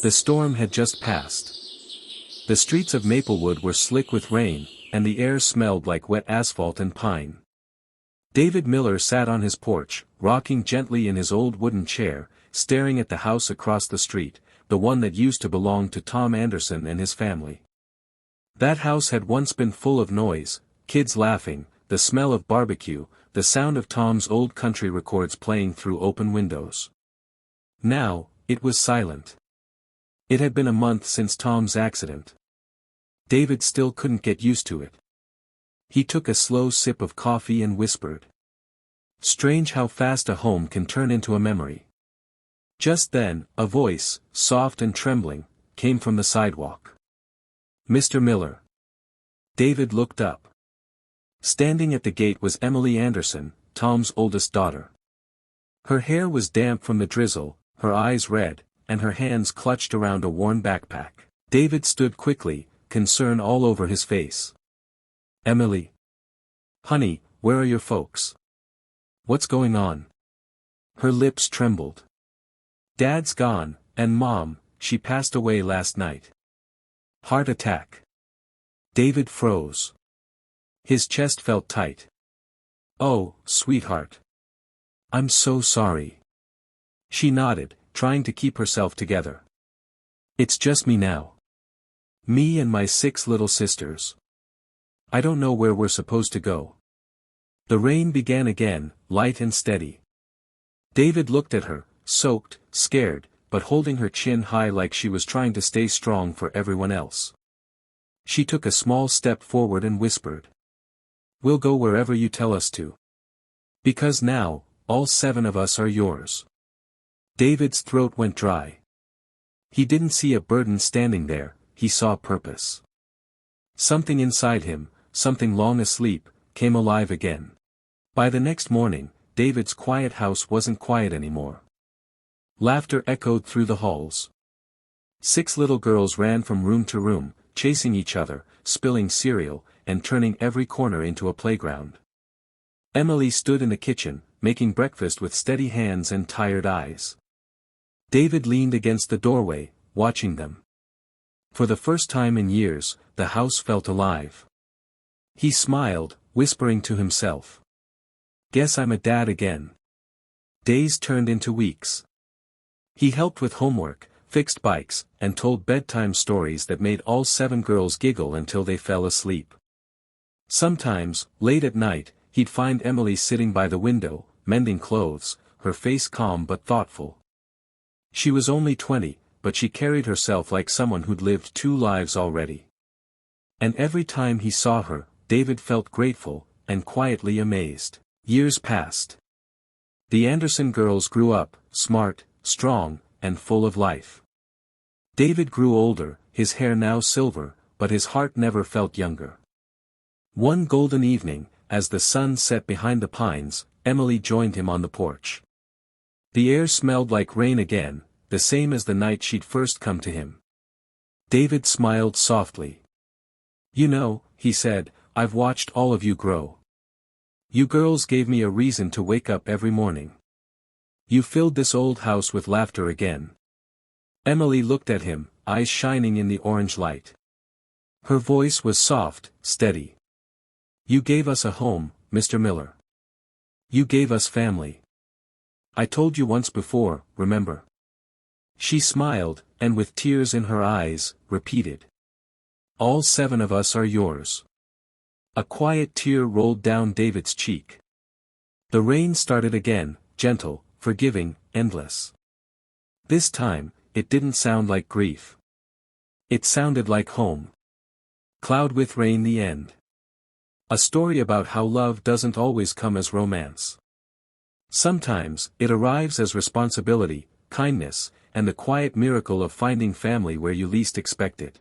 The storm had just passed. The streets of Maplewood were slick with rain, and the air smelled like wet asphalt and pine. David Miller sat on his porch, rocking gently in his old wooden chair, staring at the house across the street, the one that used to belong to Tom Anderson and his family. That house had once been full of noise, kids laughing, the smell of barbecue, the sound of Tom's old country records playing through open windows. Now, it was silent. It had been a month since Tom's accident. David still couldn't get used to it. He took a slow sip of coffee and whispered. Strange how fast a home can turn into a memory. Just then, a voice, soft and trembling, came from the sidewalk. Mr. Miller. David looked up. Standing at the gate was Emily Anderson, Tom's oldest daughter. Her hair was damp from the drizzle, her eyes red, and her hands clutched around a worn backpack. David stood quickly, concern all over his face. Emily. Honey, where are your folks? What's going on? Her lips trembled. Dad's gone, and Mom, she passed away last night. Heart attack. David froze. His chest felt tight. Oh, sweetheart. I'm so sorry. She nodded, trying to keep herself together. It's just me now. Me and my 6 little sisters. I don't know where we're supposed to go. The rain began again, light and steady. David looked at her, soaked, scared, but holding her chin high like she was trying to stay strong for everyone else. She took a small step forward and whispered. We'll go wherever you tell us to. Because now, all 7 of us are yours. David's throat went dry. He didn't see a burden standing there, he saw purpose. Something inside him, something long asleep, came alive again. By the next morning, David's quiet house wasn't quiet anymore. Laughter echoed through the halls. 6 little girls ran from room to room, chasing each other, spilling cereal, and turning every corner into a playground. Emily stood in the kitchen, making breakfast with steady hands and tired eyes. David leaned against the doorway, watching them. For the first time in years, the house felt alive. He smiled, whispering to himself. Guess I'm a dad again. Days turned into weeks. He helped with homework, fixed bikes, and told bedtime stories that made all 7 girls giggle until they fell asleep. Sometimes, late at night, he'd find Emily sitting by the window, mending clothes, her face calm but thoughtful. She was only 20, but she carried herself like someone who'd lived 2 lives already. And every time he saw her, David felt grateful, and quietly amazed. Years passed. The Anderson girls grew up, smart, strong, and full of life. David grew older, his hair now silver, but his heart never felt younger. One golden evening, as the sun set behind the pines, Emily joined him on the porch. The air smelled like rain again, the same as the night she'd first come to him. David smiled softly. You know, he said, I've watched all of you grow. You girls gave me a reason to wake up every morning. You filled this old house with laughter again. Emily looked at him, eyes shining in the orange light. Her voice was soft, steady. You gave us a home, Mr. Miller. You gave us family. I told you once before, remember? She smiled, and with tears in her eyes, repeated. All 7 of us are yours. A quiet tear rolled down David's cheek. The rain started again, gentle, forgiving, endless. This time, it didn't sound like grief. It sounded like home. Cloud with Rain, the end. A story about how love doesn't always come as romance. Sometimes, it arrives as responsibility, kindness, and the quiet miracle of finding family where you least expect it.